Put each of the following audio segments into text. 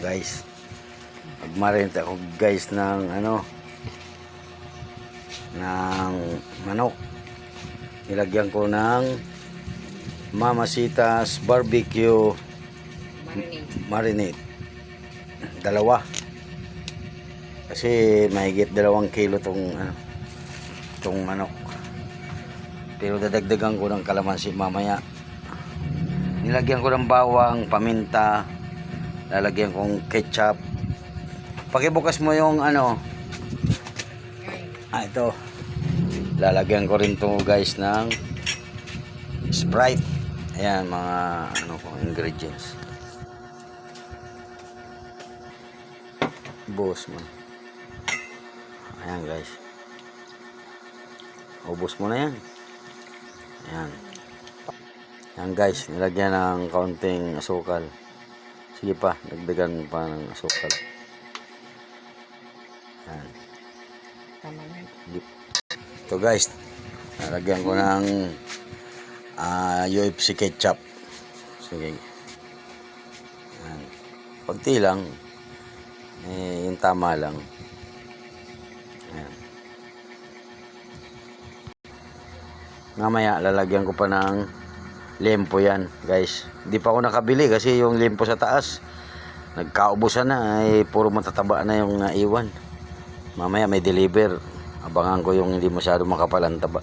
guys. Magmarinate ako guys ng ng manok. Nilagyan ko ng Mamacita's barbecue marinade. Dalawa. Kasi mahigit 2 kilo tong manok. Pero dadagdagan ko ng kalamansi mamaya. Nilagyan ko ng bawang, paminta, lalagyan kong ketchup. Pakibukas mo yung ito. Lalagyan ko rin to guys ng Sprite. Ayan mga ingredients. Ubos mo. Ayan guys. Ubos mo na yan. Ayan. Ayan guys, nilagyan ng kaunting asukal. Sige pa, dagdagan pa ng asukal. Ayan. Ito guys, nilagyan ko ng UFC ketchup. Sige. Ayan. Kunti lang. Yung tama lang. Ayan. Mamaya lalagyan ko pa ng lempo yan guys. Hindi pa ako nakabili kasi yung lempo sa taas nagkaubusan na, puro matataba na yung naiwan. Mamaya may deliver. Abangan ko yung hindi masyado makapal ang taba.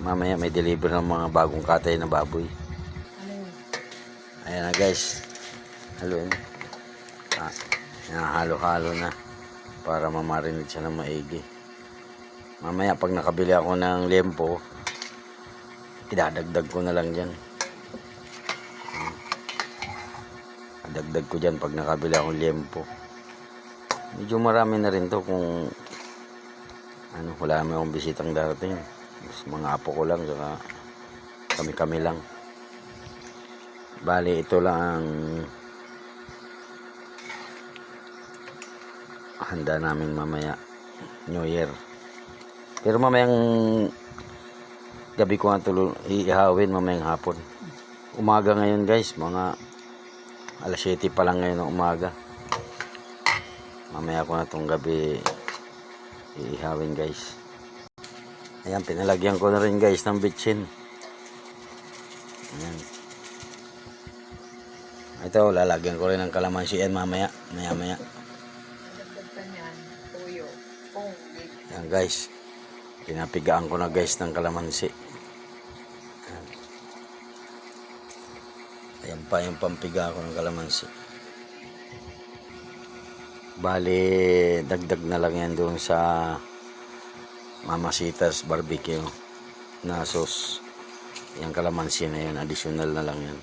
Mamaya may deliver ng mga bagong katay na baboy. Ayan na guys. Haluin. Halo-halo na para mamarinate siya ng maigi. Mamaya pag nakabili ako ng lempo, idadagdag ko na lang dyan. Dagdag ko dyan pag nakabili akong lempo. Medyo marami na rin to kung wala may akong bisitang darating. Mga apo ko lang, saka kami-kami lang. Bali ito lang ang handa namin mamaya New Year. Pero mamayang gabi ko nga ihawin mamayang hapon. Umaga ngayon guys, mga alas 7 pa lang ngayon ng umaga. Mamaya ko na itong gabi ihawin guys. Ayan, pinalagyan ko na rin guys ng bitchin. Ayan. Ito, lalagyan ko rin ng kalamansi yan mamaya. Maya. Ayan guys. Pinapigaan ko na guys ng kalamansi. Ayan pa yung pampiga ko ng kalamansi. Bali, dagdag na lang yan doon sa Mamacita's barbecue na sauce. Yung kalamansi na yun, additional na lang yan.